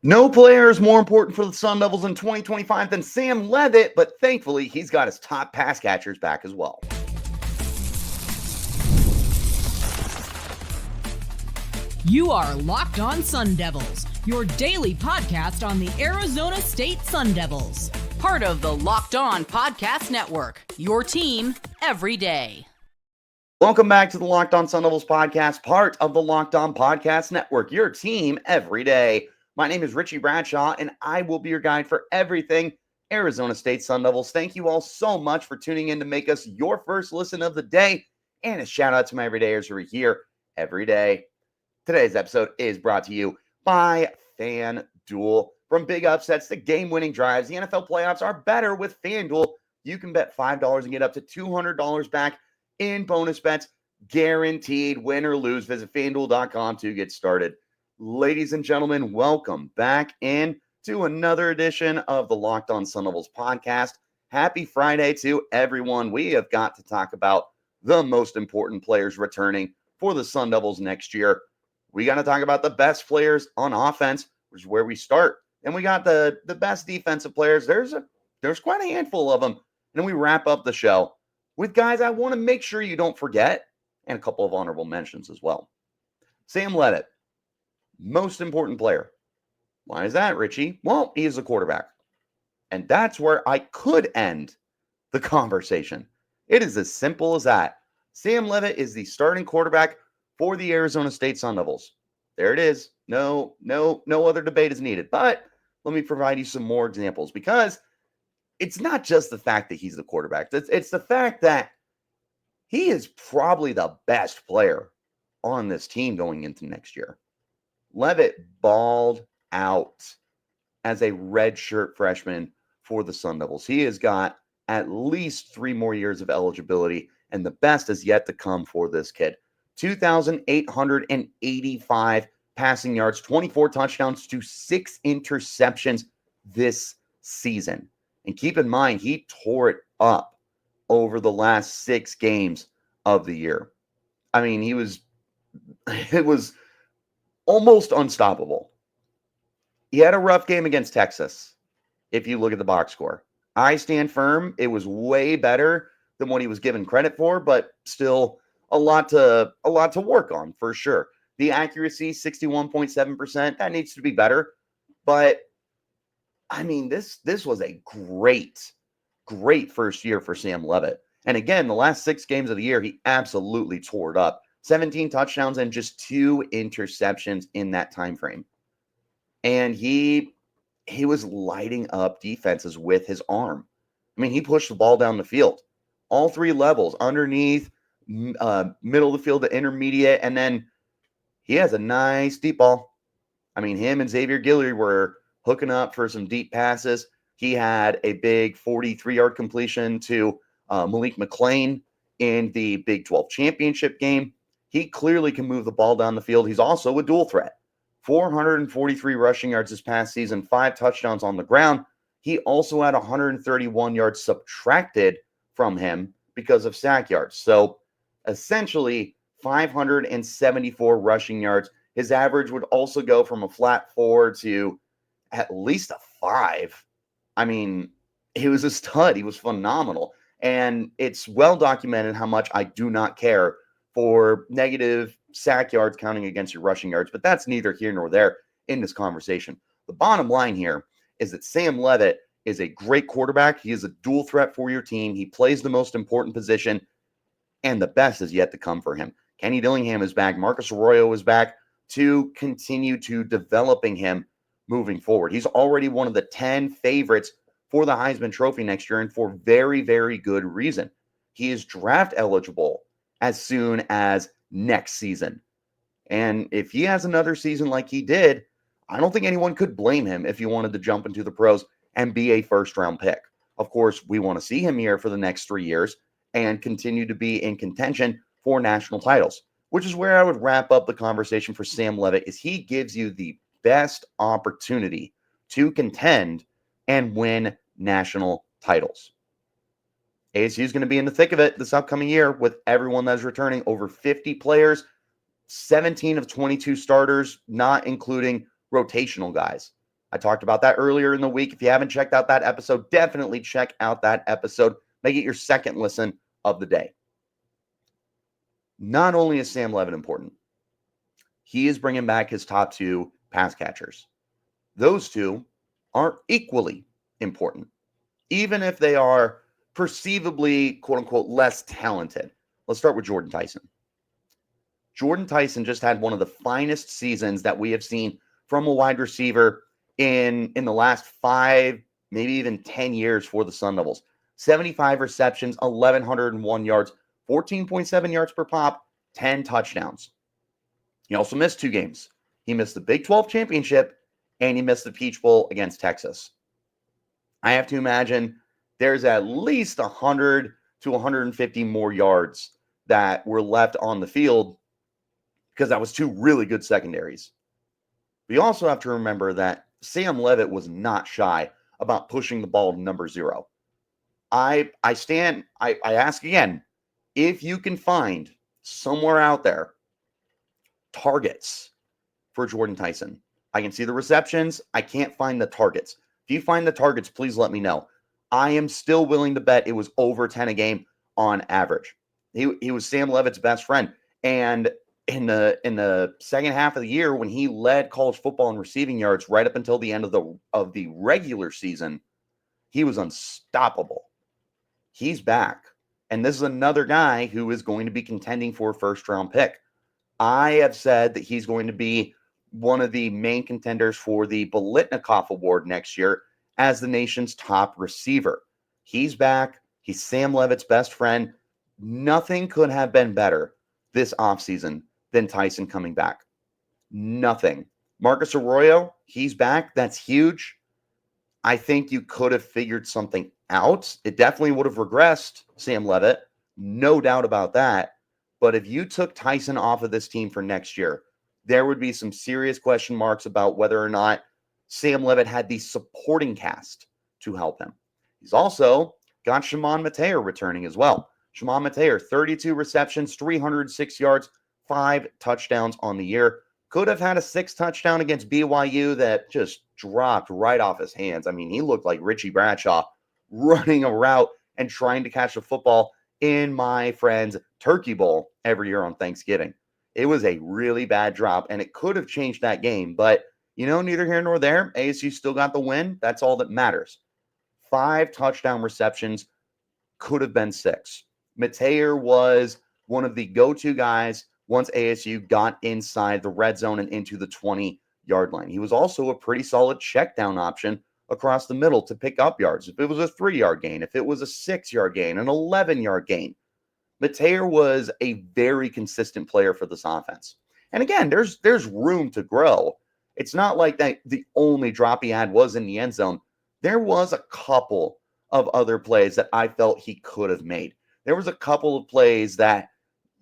No player is more important for the Sun Devils in 2025 than Sam Leavitt, but thankfully he's got his top pass catchers back as well. You are Locked On Sun Devils, your daily podcast on the Arizona State Sun Devils. Part of the Locked On Podcast Network, your team every day. Welcome back to the Locked On Sun Devils podcast, part of the Locked On Podcast Network, your team every day. My name is Richie Bradshaw, and I will be your guide for everything Arizona State Sun Devils. Thank you all so much for tuning in to make us your first listen of the day, and a shout out to my everydayers who are here every day. Today's episode is brought to you by FanDuel. From big upsets to game-winning drives, the NFL playoffs are better with FanDuel. You can bet $5 and get up to $200 back in bonus bets, guaranteed. Win or lose, visit FanDuel.com to get started. Ladies and gentlemen, welcome back in to another edition of the Locked On Sun Devils podcast. Happy Friday to everyone. We have got to talk about the most important players returning for the Sun Devils next year. We got to talk about the best players on offense, which is where we start. And we got the best defensive players. There's quite a handful of them. And then we wrap up the show with guys I want to make sure you don't forget, and a couple of honorable mentions as well. Sam Leavitt, most important player. Why is that, Richie? Well, he is a quarterback. And that's where I could end the conversation. It is as simple as that. Sam Leavitt is the starting quarterback for the Arizona State Sun Devils. There it is. No other debate is needed. But let me provide you some more examples, because it's not just the fact that he's the quarterback. It's the fact that he is probably the best player on this team going into next year. Leavitt balled out as a redshirt freshman for the Sun Devils. He has got at least 3 more years of eligibility, and the best is yet to come for this kid. 2,885 passing yards, 24 touchdowns to 6 interceptions this season. And keep in mind, he tore it up over the last 6 games of the year. I mean, it was almost unstoppable. He had a rough game against Texas, if you look at the box score. I stand firm. It was way better than what he was given credit for, but still a lot to work on for sure. The accuracy, 61.7%, that needs to be better. But I mean, this was a great first year for Sam Leavitt. And again, the last 6 games of the year, he absolutely tore it up. 17 touchdowns and just 2 interceptions in that time frame. And he was lighting up defenses with his arm. I mean, he pushed the ball down the field. All 3 levels, underneath, middle of the field to intermediate, and then he has a nice deep ball. I mean, him and Xavier Guillory were hooking up for some deep passes. He had a big 43-yard completion to Malik McClain in the Big 12 championship game. He clearly can move the ball down the field. He's also a dual threat. 443 rushing yards this past season, 5 touchdowns on the ground. He also had 131 yards subtracted from him because of sack yards. So essentially 574 rushing yards. His average would also go from a flat 4 to at least a 5. I mean, he was a stud. He was phenomenal. And it's well documented how much I do not care for negative sack yards counting against your rushing yards, but that's neither here nor there in this conversation. The bottom line here is that Sam Leavitt is a great quarterback. He is a dual threat for your team. He plays the most important position, and the best is yet to come for him. Kenny Dillingham is back. Marcus Arroyo is back to continue to developing him moving forward. He's already one of the 10 favorites for the Heisman Trophy next year, and for very, very good reason. He is draft eligible as soon as next season. And if he has another season like he did, I don't think anyone could blame him if he wanted to jump into the pros and be a first-round pick. Of course, we want to see him here for the next 3 years and continue to be in contention for national titles, which is where I would wrap up the conversation for Sam Leavitt, is he gives you the best opportunity to contend and win national titles. ASU is going to be in the thick of it this upcoming year with everyone that's returning, over 50 players, 17 of 22 starters, not including rotational guys. I talked about that earlier in the week. If you haven't checked out that episode, definitely check out that episode. Make it your second listen of the day. Not only is Sam Leavitt important, he is bringing back his top 2 pass catchers. Those 2 are equally important, even if they are perceivably, quote unquote, less talented. Let's start with Jordyn Tyson. Jordyn Tyson just had one of the finest seasons that we have seen from a wide receiver in the last 5, maybe even 10 years for the Sun Devils. 75 receptions, 1,101 yards, 14.7 yards per pop, 10 touchdowns. He also missed 2 games. He missed the Big 12 championship, and he missed the Peach Bowl against Texas. I have to imagine there's at least 100 to 150 more yards that were left on the field because that was 2 really good secondaries. We also have to remember that Sam Leavitt was not shy about pushing the ball to number 0. I ask again, if you can find somewhere out there targets for Jordyn Tyson. I can see the receptions. I can't find the targets. If you find the targets, please let me know. I am still willing to bet it was over 10 a game on average. He was Sam Leavitt's best friend. And in the second half of the year, when he led college football in receiving yards right up until the end of the regular season, he was unstoppable. He's back. And this is another guy who is going to be contending for a first-round pick. I have said that he's going to be one of the main contenders for the Biletnikoff Award next year as the nation's top receiver. He's back. He's Sam Leavitt's best friend. Nothing could have been better this offseason than Tyson coming back. Nothing. Marcus Arroyo, he's back. That's huge. I think you could have figured something out. It definitely would have regressed Sam Leavitt. No doubt about that. But if you took Tyson off of this team for next year, there would be some serious question marks about whether or not Sam Leavitt had the supporting cast to help him. He's also got Shimon Mateer returning as well. Shimon Mateer, 32 receptions, 306 yards, 5 touchdowns on the year. Could have had a 6th touchdown against BYU that just dropped right off his hands. I mean, he looked like Richie Bradshaw running a route and trying to catch the football in my friend's Turkey Bowl every year on Thanksgiving. It was a really bad drop, and it could have changed that game. But, neither here nor there. ASU still got the win. That's all that matters. 5 touchdown receptions, could have been 6. Mateer was one of the go-to guys once ASU got inside the red zone and into the 20-yard line. He was also a pretty solid check down option across the middle to pick up yards. If it was a 3-yard gain, if it was a 6-yard gain, an 11-yard gain, Mateer was a very consistent player for this offense. And again, there's room to grow. It's not like that the only drop he had was in the end zone. There was a couple of other plays that I felt he could have made. There was a couple of plays that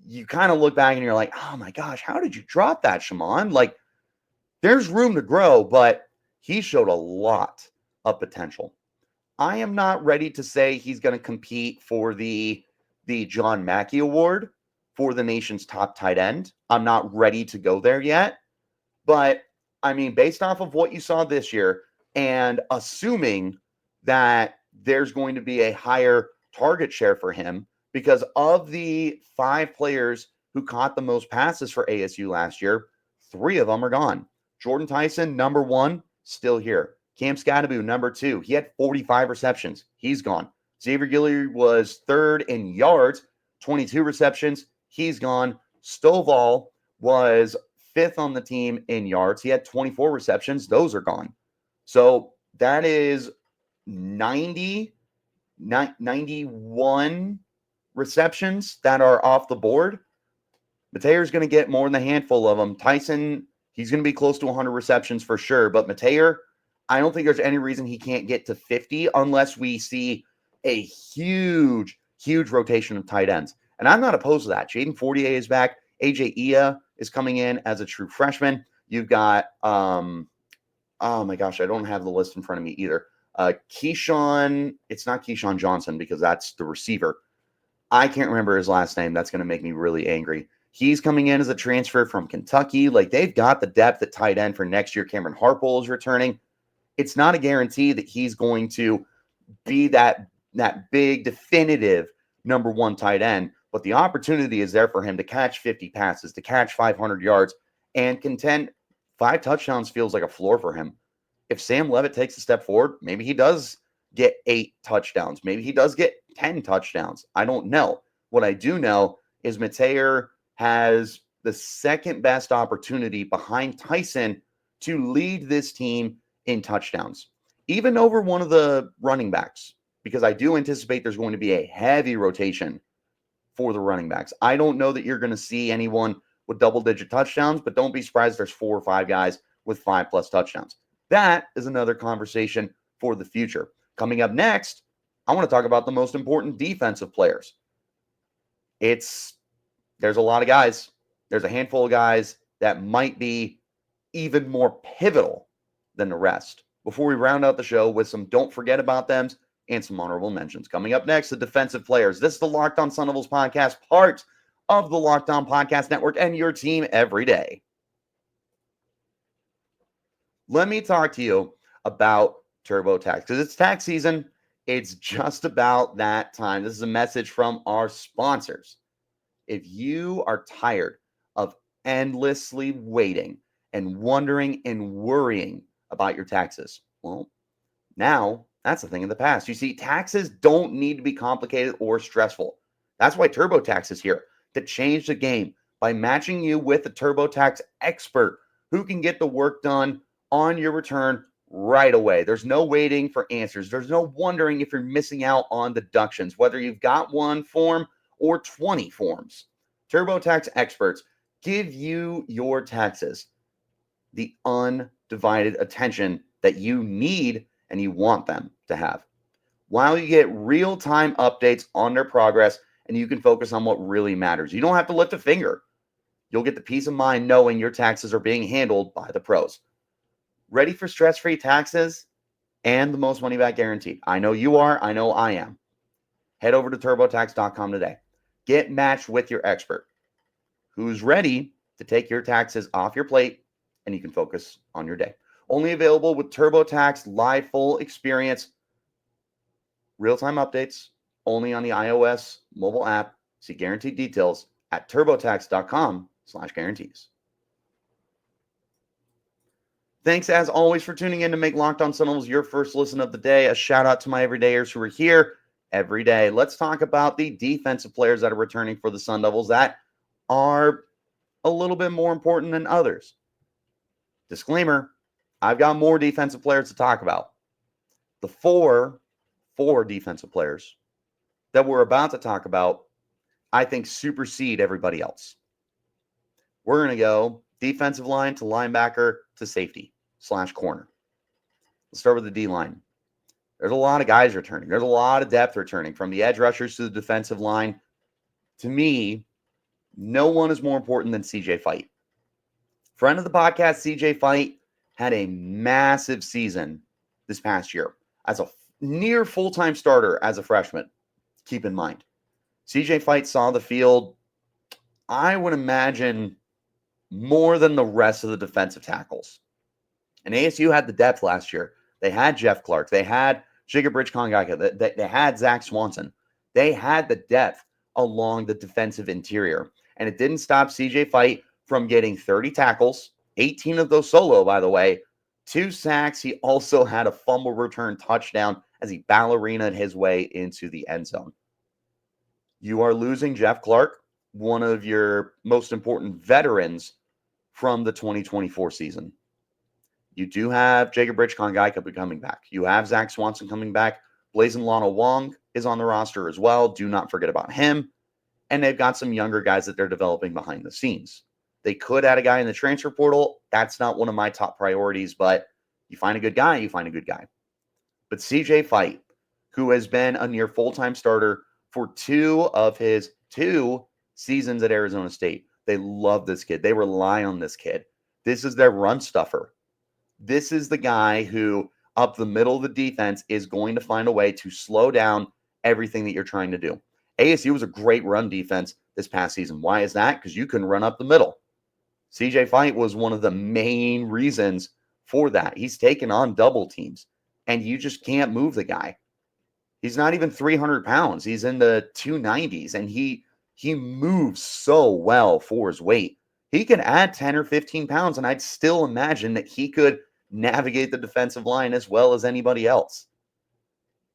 you kind of look back and you're like, oh my gosh, how did you drop that, Shimon? Like, there's room to grow, but he showed a lot of potential. I am not ready to say he's going to compete for the John Mackey Award for the nation's top tight end. I'm not ready to go there yet. But, I mean, based off of what you saw this year and assuming that there's going to be a higher target share for him, because of the 5 players who caught the most passes for ASU last year, 3 of them are gone. Jordyn Tyson, number 1, still here. Cam Scadaboo, number 2. He had 45 receptions. He's gone. Xavier Guillory was 3rd in yards, 22 receptions. He's gone. Stovall was 5th on the team in yards. He had 24 receptions. Those are gone. So that is 91 receptions that are off the board. Mateer's going to get more than a handful of them. Tyson, he's going to be close to 100 receptions for sure. But Mateer, I don't think there's any reason he can't get to 50 unless we see a huge rotation of tight ends. And I'm not opposed to that. Jaden Fortier is back. AJ Ia is coming in as a true freshman. You've got, oh my gosh, I don't have the list in front of me either. Keyshawn, it's not Keyshawn Johnson because that's the receiver. I can't remember his last name. That's going to make me really angry. He's coming in as a transfer from Kentucky. Like, they've got the depth at tight end for next year. Cameron Harpole is returning. It's not a guarantee that he's going to be that big, definitive number one tight end, but the opportunity is there for him to catch 50 passes, to catch 500 yards, and contend. 5 touchdowns feels like a floor for him. If Sam Leavitt takes a step forward, maybe he does get 8 touchdowns. Maybe he does get 10 touchdowns. I don't know. What I do know is Mateer has the second best opportunity behind Tyson to lead this team in touchdowns, even over one of the running backs, because I do anticipate there's going to be a heavy rotation for the running backs. I don't know that you're going to see anyone with double-digit touchdowns, but don't be surprised there's 4 or 5 guys with 5+ touchdowns. That is another conversation for the future. Coming up next, I want to talk about the most important defensive players. There's a lot of guys. There's a handful of guys that might be even more pivotal than the rest. Before we round out the show with some don't forget about them and some honorable mentions. Coming up next, the defensive players. This is the Locked On Sun Devils podcast, part of the Locked On Podcast Network, and your team every day. Let me talk to you about TurboTax, because it's tax season. It's just about that time. This is a message from our sponsors. If you are tired of endlessly waiting and wondering and worrying about your taxes, well, now that's a thing of the past. You see, taxes don't need to be complicated or stressful. That's why TurboTax is here to change the game by matching you with a TurboTax expert who can get the work done on your return right away. There's no waiting for answers. There's no wondering if you're missing out on deductions, whether you've got one form or 20 forms. TurboTax experts give you your taxes the undivided attention that you need and you want them to have, while you get real-time updates on their progress, and you can focus on what really matters. You don't have to lift a finger. You'll get the peace of mind knowing your taxes are being handled by the pros. Ready for stress-free taxes and the most money back guarantee? I know you are. I know I am. Head over to TurboTax.com today. Get matched with your expert who's ready to take your taxes off your plate, and you can focus on your day. Only available with TurboTax Live Full Experience. Real-time updates only on the iOS mobile app. See guaranteed details at TurboTax.com/guarantees. Thanks, as always, for tuning in to make Locked On Sun Devils your first listen of the day. A shout-out to my everydayers who are here every day. Let's talk about the defensive players that are returning for the Sun Devils that are a little bit more important than others. Disclaimer, I've got more defensive players to talk about. The four defensive players that we're about to talk about, I think, supersede everybody else. We're going to go defensive line to linebacker to safety/corner. Let's start with the D-line. There's a lot of guys returning. There's a lot of depth returning, from the edge rushers to the defensive line. To me, no one is more important than CJ Fite. Friend of the podcast, CJ Fite, had a massive season this past year as a near full-time starter as a freshman. Keep in mind, CJ Fite saw the field, I would imagine, more than the rest of the defensive tackles. And ASU had the depth last year. They had Jeff Clark. They had Jigabridge Kongaka. They had Zach Swanson. They had the depth along the defensive interior. And it didn't stop CJ Fite from getting 30 tackles, 18 of those solo, by the way, 2 sacks. He also had a fumble return touchdown as he ballerinaed his way into the end zone. You are losing Jeff Clark, one of your most important veterans from the 2024 season. You do have Jigabridge Kongaka coming back. You have Zach Swanson coming back. Blazin' Lana Wong is on the roster as well. Do not forget about him. And they've got some younger guys that they're developing behind the scenes. They could add a guy in the transfer portal. That's not one of my top priorities, but you find a good guy, you find a good guy. But CJ Fite, who has been a near full-time starter for 2 of his 2 seasons at Arizona State. They love this kid. They rely on this kid. This is their run stuffer. This is the guy who, up the middle of the defense, is going to find a way to slow down everything that you're trying to do. ASU was a great run defense this past season. Why is that? Because you can run up the middle. CJ Fite was one of the main reasons for that. He's taken on double teams, and you just can't move the guy. He's not even 300 pounds. He's in the 290s, and he moves so well for his weight. He can add 10 or 15 pounds, and I'd still imagine that he could navigate the defensive line as well as anybody else.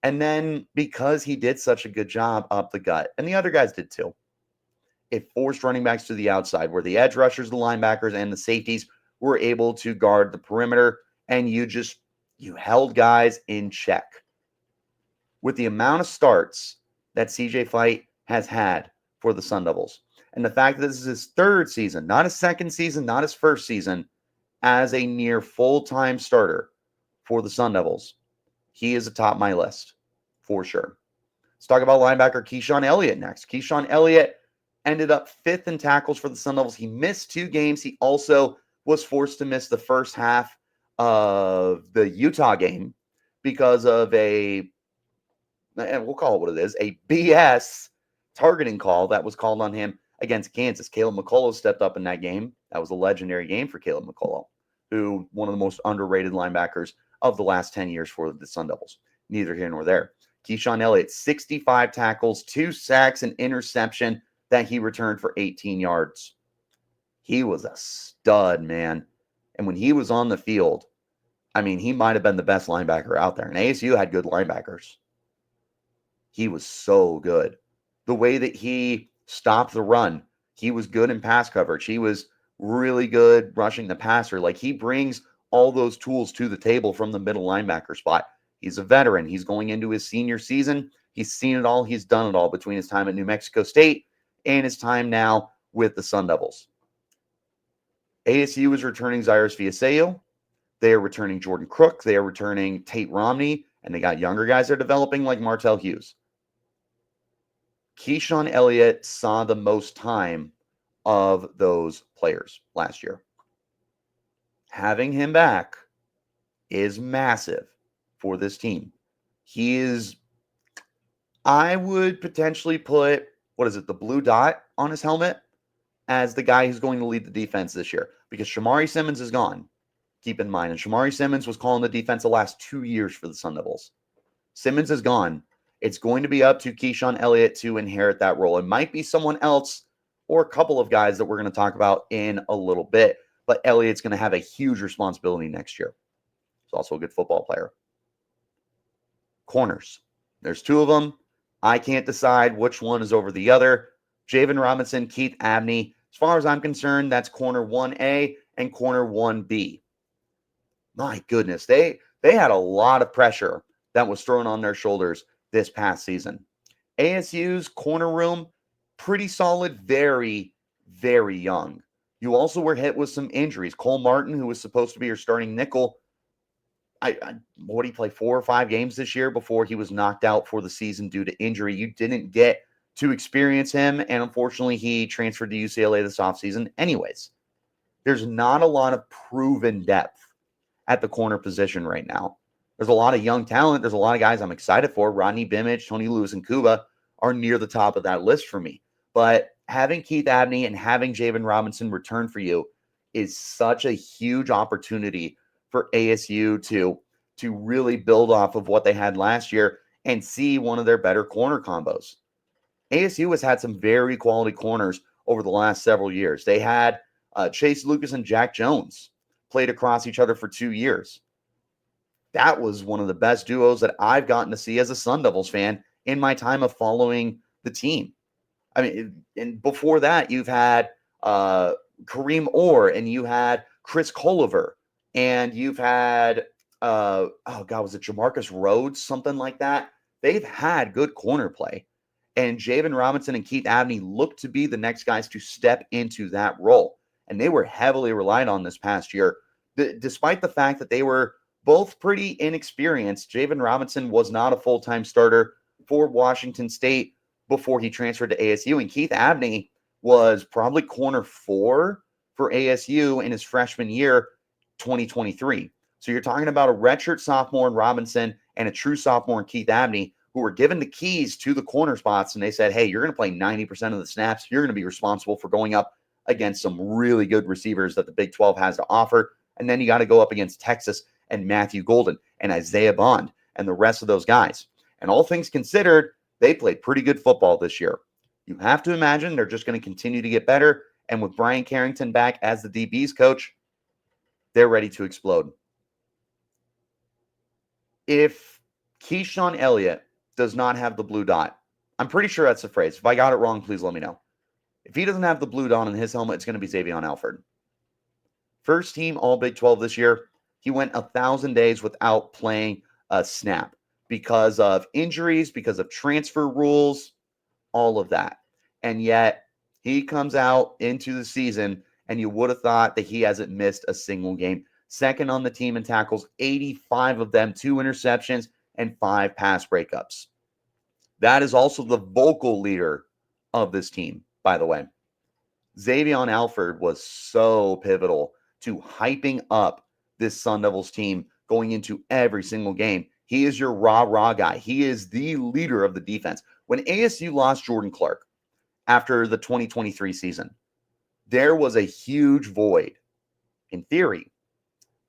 And then because he did such a good job up the gut, and the other guys did too, it forced running backs to the outside where the edge rushers, the linebackers, and the safeties were able to guard the perimeter, and you held guys in check. With the amount of starts that CJ Fite has had for the Sun Devils, and the fact that this is his third season, not his second season, not his first season, as a near full-time starter for the Sun Devils, he is atop my list for sure. Let's talk about linebacker Keyshawn Elliott next. Keyshawn Elliott ended up 5th in tackles for the Sun Devils. He missed 2 games. He also was forced to miss the first half of the Utah game because of we'll call it what it is, a BS targeting call that was called on him against Kansas. Caleb McCullough stepped up in that game. That was a legendary game for Caleb McCullough, who one of the most underrated linebackers of the last 10 years for the Sun Devils. Neither here nor there. Keyshawn Elliott, 65 tackles, 2 sacks, an interception that he returned for 18 yards. He was a stud, man. And when he was on the field, I mean, he might have been the best linebacker out there. And ASU had good linebackers. He was so good. The way that he stopped the run, he was good in pass coverage. He was really good rushing the passer. Like, he brings all those tools to the table from the middle linebacker spot. He's a veteran. He's going into his senior season. He's seen it all. He's done it all between his time at New Mexico State and his time now with the Sun Devils. ASU is returning Zyrus Viaseo. They are returning Jordan Crook. They are returning Tate Romney. And they got younger guys they're developing like Martell Hughes. Keyshawn Elliott saw the most time of those players last year. Having him back is massive for this team. He is, I would potentially put, the blue dot on his helmet as the guy who's going to lead the defense this year, because Shamari Simmons is gone. Keep in mind, and Shamari Simmons was calling the defense the last 2 years for the Sun Devils. Simmons is gone. It's going to be up to Keyshawn Elliott to inherit that role. It might be someone else or a couple of guys that we're going to talk about in a little bit, but Elliott's going to have a huge responsibility next year. He's also a good football player. Corners. There's 2 of them. I can't decide which one is over the other. Javan Robinson, Keith Abney. As far as I'm concerned, that's corner 1A and corner 1B. My goodness, they had a lot of pressure that was thrown on their shoulders this past season. ASU's corner room, pretty solid, very, very young. You also were hit with some injuries. Cole Martin, who was supposed to be your starting nickel, what did he play, 4 or 5 games this year before he was knocked out for the season due to injury? You didn't get to experience him, and unfortunately, he transferred to UCLA this offseason anyways. There's not a lot of proven depth at the corner position right now. There's a lot of young talent. There's a lot of guys I'm excited for. Rodney Bimich, Tony Lewis, and Cuba are near the top of that list for me. But having Keith Abney and having Javan Robinson return for you is such a huge opportunity for ASU to really build off of what they had last year and see one of their better corner combos. ASU has had some very quality corners over the last several years. They had Chase Lucas and Jack Jones played across each other for 2 years. That was one of the best duos that I've gotten to see as a Sun Devils fan in my time of following the team. I mean, and before that, you've had Kareem Orr, and you had Chris Culliver, and you've had, was it Jamarcus Rhodes, something like that? They've had good corner play. And Javan Robinson and Keith Abney look to be the next guys to step into that role. And they were heavily relied on this past year. Despite the fact that they were both pretty inexperienced, Javan Robinson was not a full-time starter for Washington State before he transferred to ASU. And Keith Abney was probably corner 4 for ASU in his freshman year, 2023. So you're talking about a redshirt sophomore in Robinson and a true sophomore in Keith Abney, who were given the keys to the corner spots, and they said, hey, you're going to play 90% of the snaps. You're going to be responsible for going up against some really good receivers that the Big 12 has to offer. And then you got to go up against Texas and Matthew Golden and Isaiah Bond and the rest of those guys. And all things considered, they played pretty good football this year. You have to imagine they're just going to continue to get better. And with Brian Carrington back as the DBs coach, they're ready to explode. If Keyshawn Elliott does not have the blue dot, I'm pretty sure that's the phrase. If I got it wrong, please let me know. If he doesn't have the blue dot on his helmet, it's going to be Xavon Alford. First team All Big 12 this year. He went 1,000 days without playing a snap because of injuries, because of transfer rules, all of that. And yet he comes out into the season and you would have thought that he hasn't missed a single game. Second on the team in tackles, 85 of them, 2 interceptions and 5 pass breakups. That is also the vocal leader of this team, by the way. Xavon Alford was so pivotal to hyping up this Sun Devils team going into every single game. He is your rah-rah guy. He is the leader of the defense. When ASU lost Jordan Clark after the 2023 season, there was a huge void, in theory,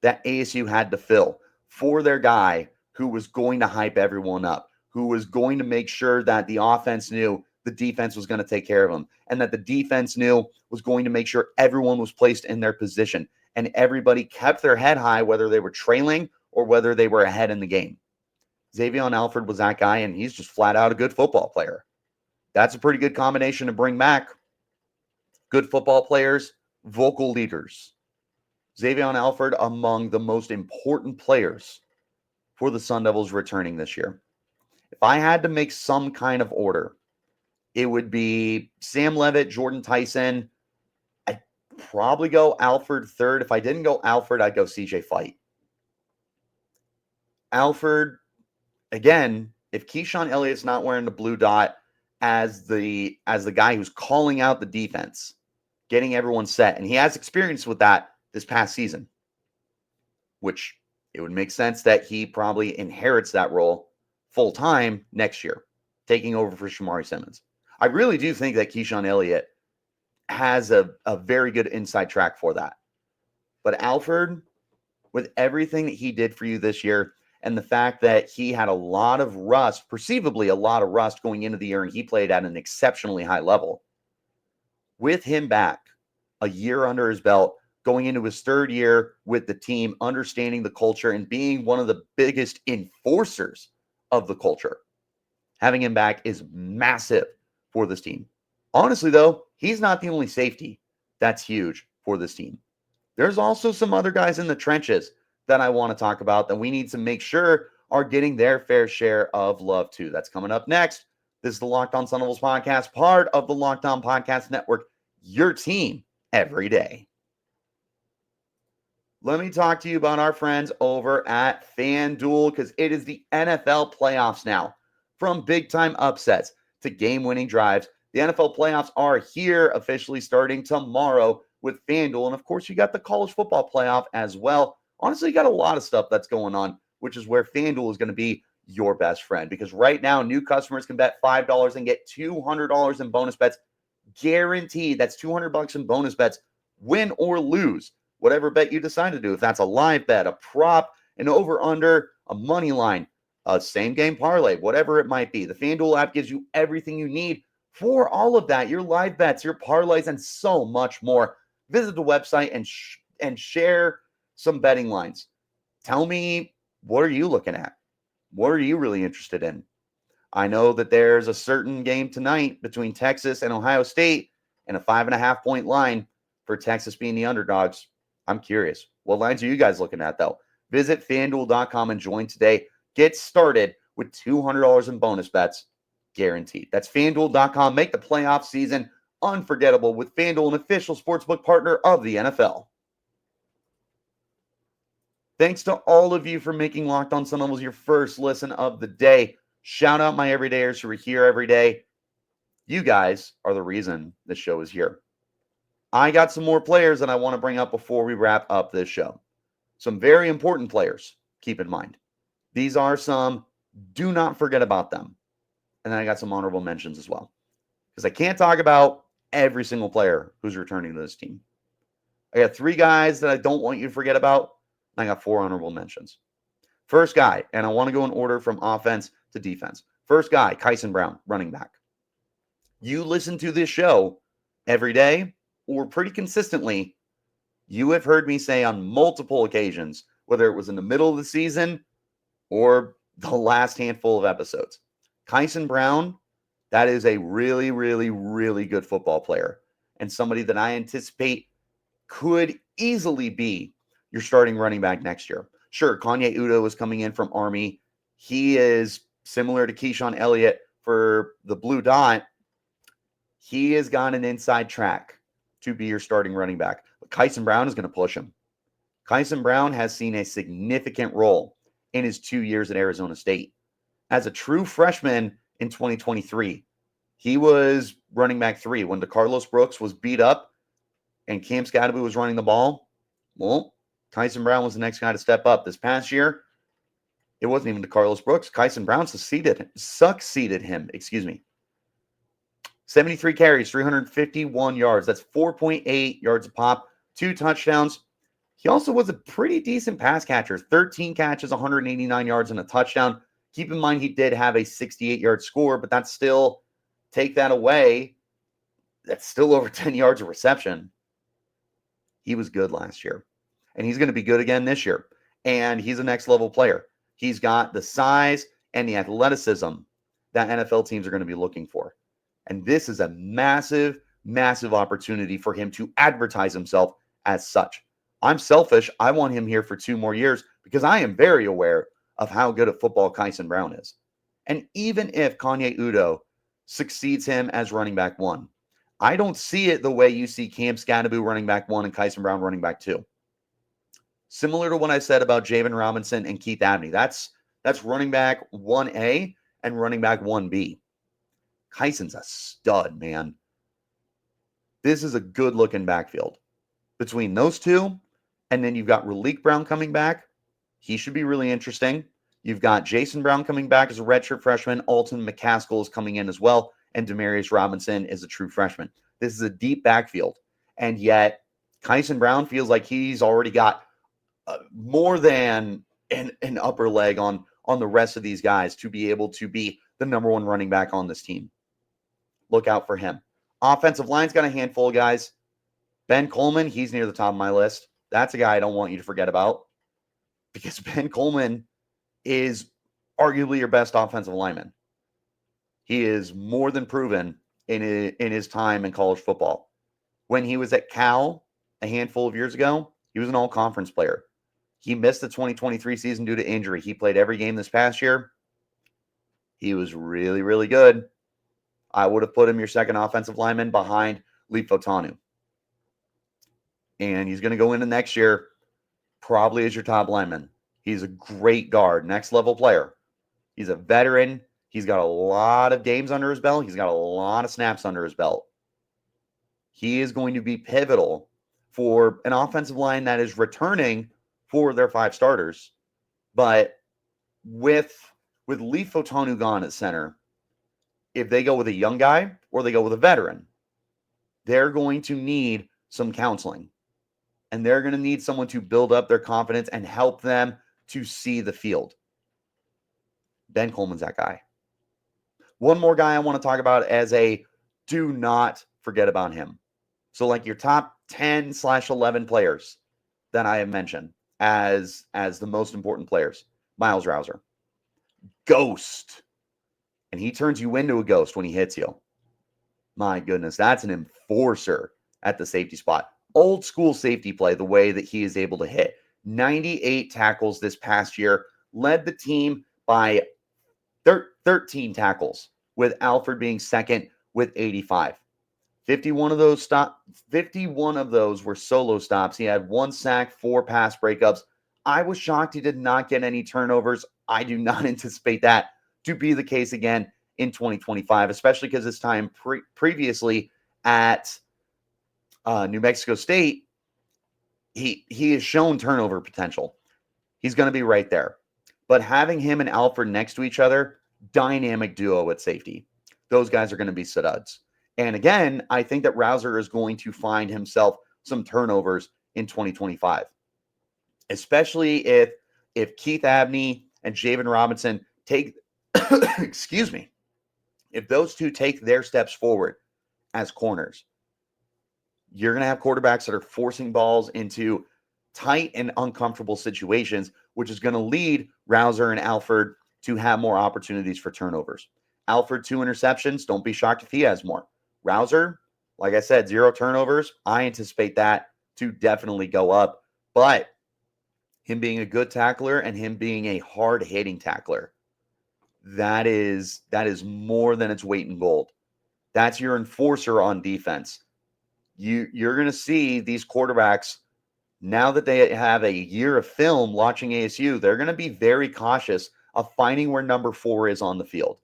that ASU had to fill for their guy who was going to hype everyone up, who was going to make sure that the offense knew the defense was going to take care of them, and that the defense knew was going to make sure everyone was placed in their position and everybody kept their head high, whether they were trailing or whether they were ahead in the game. Xavon Alford was that guy, and he's just flat out a good football player. That's a pretty good combination to bring back. Good football players, vocal leaders. Xavon Alford among the most important players for the Sun Devils returning this year. If I had to make some kind of order, it would be Sam Leavitt, Jordyn Tyson. I'd probably go Alford third. If I didn't go Alford, I'd go CJ Fite. Alford, again, if Keyshawn Elliott's not wearing the blue dot as the guy who's calling out the defense, getting everyone set, and he has experience with that this past season, which it would make sense that he probably inherits that role full-time next year, taking over for Shamari Simmons. I really do think that Keyshawn Elliott has a very good inside track for that. But Alford, with everything that he did for you this year, and the fact that he had a lot of rust, perceivably a lot of rust going into the year, and he played at an exceptionally high level, with him back, a year under his belt, going into his third year with the team, understanding the culture and being one of the biggest enforcers of the culture, having him back is massive for this team. Honestly, though, he's not the only safety that's huge for this team. There's also some other guys in the trenches that I want to talk about that we need to make sure are getting their fair share of love too. That's coming up next. This is the Locked On Sun Devils podcast, part of the Locked On Podcast Network, your team every day. Let me talk to you about our friends over at FanDuel, because it is the NFL playoffs now. From big-time upsets to game-winning drives, the NFL playoffs are here, officially starting tomorrow with FanDuel. And, of course, you got the college football playoff as well. Honestly, you got a lot of stuff that's going on, which is where FanDuel is going to be your best friend. Because right now, new customers can bet $5 and get $200 in bonus bets guaranteed. That's $200 in bonus bets, win or lose. Whatever bet you decide to do, if that's a live bet, a prop, an over-under, a money line, a same-game parlay, whatever it might be. The FanDuel app gives you everything you need for all of that, your live bets, your parlays, and so much more. Visit the website and share some betting lines. Tell me, what are you looking at? What are you really interested in? I know that there's a certain game tonight between Texas and Ohio State and a 5.5-point line for Texas being the underdogs. I'm curious. What lines are you guys looking at, though? Visit FanDuel.com and join today. Get started with $200 in bonus bets guaranteed. That's FanDuel.com. Make the playoff season unforgettable with FanDuel, an official sportsbook partner of the NFL. Thanks to all of you for making Locked On Sun Devils your first listen of the day. Shout out my everydayers who are here every day. You guys are the reason this show is here. I got some more players that I want to bring up before we wrap up this show. Some very important players, keep in mind. These are some, do not forget about them. And then I got some honorable mentions as well. Because I can't talk about every single player who's returning to this team. I got 3 guys that I don't want you to forget about. I got 4 honorable mentions. First guy, and I want to go in order from offense to defense. First guy, Kyson Brown, running back. You listen to this show every day or pretty consistently, you have heard me say on multiple occasions, whether it was in the middle of the season or the last handful of episodes, Kyson Brown, that is a really, really, really good football player and somebody that I anticipate could easily be your starting running back next year. Sure, Kanye Udo is coming in from Army. He is similar to Keyshawn Elliott for the Blue Dot. He has got an inside track to be your starting running back. But Kyson Brown is going to push him. Kyson Brown has seen a significant role in his 2 years at Arizona State. As a true freshman in 2023, he was running back 3 when DeCarlos Brooks was beat up and Cam Scadaboo was running the ball. Well, Kyson Brown was the next guy to step up. This past year, it wasn't even DeCarlos Brooks. Kyson Brown succeeded him. 73 carries, 351 yards. That's 4.8 yards a pop, 2 touchdowns. He also was a pretty decent pass catcher. 13 catches, 189 yards, and a touchdown. Keep in mind he did have a 68-yard score, but that's still, take that away, that's still over 10 yards of reception. He was good last year, and he's going to be good again this year. And he's a next-level player. He's got the size and the athleticism that NFL teams are going to be looking for. And this is a massive, massive opportunity for him to advertise himself as such. I'm selfish. I want him here for 2 more years because I am very aware of how good of football Kyson Brown is. And even if Kanye Udo succeeds him as running back 1, I don't see it the way you see Cam Scadaboo running back 1 and Kyson Brown running back 2. Similar to what I said about Javan Robinson and Keith Abney. That's running back 1A and running back 1B. Kyson's a stud, man. This is a good-looking backfield. Between those 2, and then you've got Raleek Brown coming back. He should be really interesting. You've got Jason Brown coming back as a redshirt freshman. Alton McCaskill is coming in as well. And Demarius Robinson is a true freshman. This is a deep backfield. And yet, Kyson Brown feels like he's already got more than an upper leg on the rest of these guys to be able to be the number 1 running back on this team. Look out for him. Offensive line's got a handful of guys. Ben Coleman, he's near the top of my list. That's a guy I don't want you to forget about because Ben Coleman is arguably your best offensive lineman. He is more than proven in his time in college football. When he was at Cal a handful of years ago, he was an all-conference player. He missed the 2023 season due to injury. He played every game this past year. He was really, really good. I would have put him your second offensive lineman behind Leif Otanu. And he's going to go into next year probably as your top lineman. He's a great guard, next-level player. He's a veteran. He's got a lot of games under his belt. He's got a lot of snaps under his belt. He is going to be pivotal for an offensive line that is returning for their 5 starters. But with Leif Otanu gone at center, if they go with a young guy or they go with a veteran, they're going to need some counseling. And they're going to need someone to build up their confidence and help them to see the field. Ben Coleman's that guy. One more guy I want to talk about as a do not forget about him. So like your top 10/11 players that I have mentioned as the most important players. Myles Rowser. Ghost. And he turns you into a ghost when he hits you. My goodness, that's an enforcer at the safety spot. Old school safety play, the way that he is able to hit. 98 tackles this past year. Led the team by 13 tackles, with Alford being second with 85. 51 of those were solo stops. He had 1 sack, 4 pass breakups. I was shocked he did not get any turnovers. I do not anticipate that to be the case again in 2025, especially because this time previously at New Mexico State, he has shown turnover potential. He's going to be right there. But having him and Alford next to each other, dynamic duo at safety. Those guys are going to be studs. And again, I think that Rowser is going to find himself some turnovers in 2025, especially if Keith Abney and Javan Robinson take, excuse me, if those two take their steps forward as corners. You're going to have quarterbacks that are forcing balls into tight and uncomfortable situations, which is going to lead Rowser and Alford to have more opportunities for turnovers. Alford, 2 interceptions. Don't be shocked if he has more. Rowser, like I said, 0 turnovers. I anticipate that to definitely go up. But him being a good tackler and him being a hard-hitting tackler, that is more than its weight in gold. That's your enforcer on defense. You're going to see these quarterbacks, now that they have a year of film watching ASU, they're going to be very cautious of finding where number 4 is on the field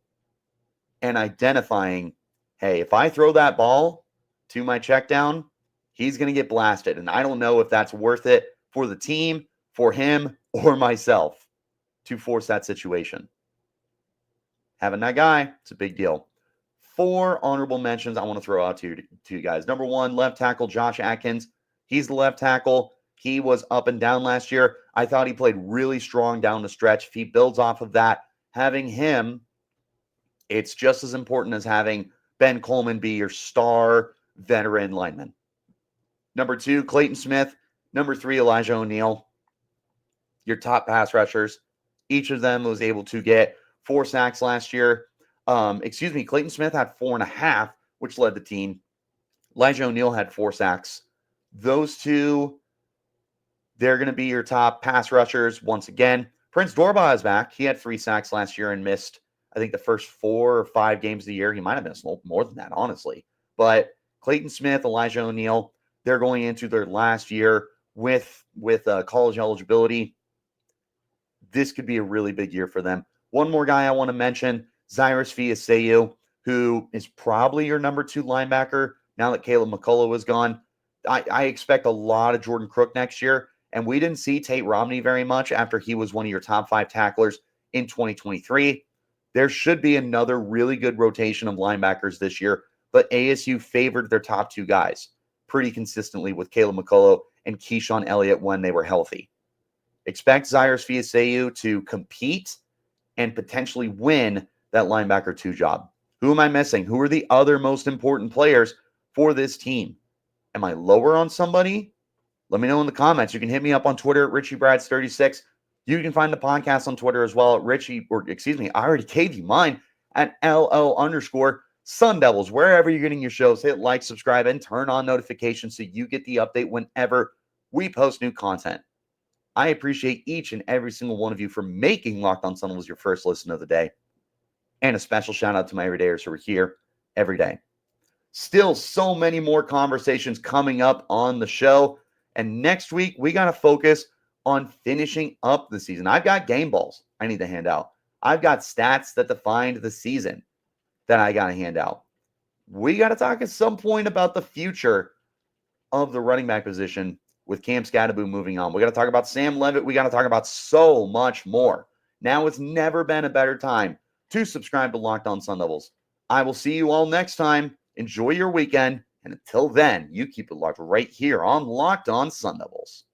and identifying, hey, if I throw that ball to my check down, he's going to get blasted. And I don't know if that's worth it for the team, for him, or myself to force that situation. Having that guy, it's a big deal. 4 honorable mentions I want to throw out to you guys. Number 1, left tackle Josh Atkins. He's the left tackle. He was up and down last year. I thought he played really strong down the stretch. If he builds off of that, having him, it's just as important as having Ben Coleman be your star veteran lineman. Number 2, Clayton Smith. Number 3, Elijah O'Neal. Your top pass rushers. Each of them was able to get 4 sacks last year. Clayton Smith had 4.5, which led the team. Elijah O'Neal had 4 sacks. Those two, they're going to be your top pass rushers once again. Prince Dorbah is back. He had 3 sacks last year and missed, I think, the first 4 or 5 games of the year. He might have missed more than that, honestly. But Clayton Smith, Elijah O'Neal, they're going into their last year with college eligibility. This could be a really big year for them. One more guy I want to mention, Cyrus Fiasayu, who is probably your number 2 linebacker now that Caleb McCullough is gone. I expect a lot of Jordan Crook next year, and we didn't see Tate Romney very much after he was one of your top 5 tacklers in 2023. There should be another really good rotation of linebackers this year, but ASU favored their top 2 guys pretty consistently with Caleb McCullough and Keyshawn Elliott when they were healthy. Expect Cyrus Fiasayu to compete and potentially win that linebacker 2 job. Who am I missing? Who are the other most important players for this team? Am I lower on somebody? Let me know in the comments. You can hit me up on Twitter at RichieBrads36. You can find the podcast on Twitter as well at I already gave you mine at LO_Sun Devils. Wherever you're getting your shows, hit like, subscribe, and turn on notifications so you get the update whenever we post new content. I appreciate each and every single one of you for making Locked On Sun Devils your first listen of the day. And a special shout out to my everydayers who are here every day. Still so many more conversations coming up on the show. And next week, we got to focus on finishing up the season. I've got game balls I need to hand out. I've got stats that defined the season that I got to hand out. We got to talk at some point about the future of the running back position with Cam Scatterbo moving on. We got to talk about Sam Leavitt. We got to talk about so much more. Now it's never been a better time to subscribe to Locked On Sun Devils. I will see you all next time. Enjoy your weekend. And until then, you keep it locked right here on Locked On Sun Devils.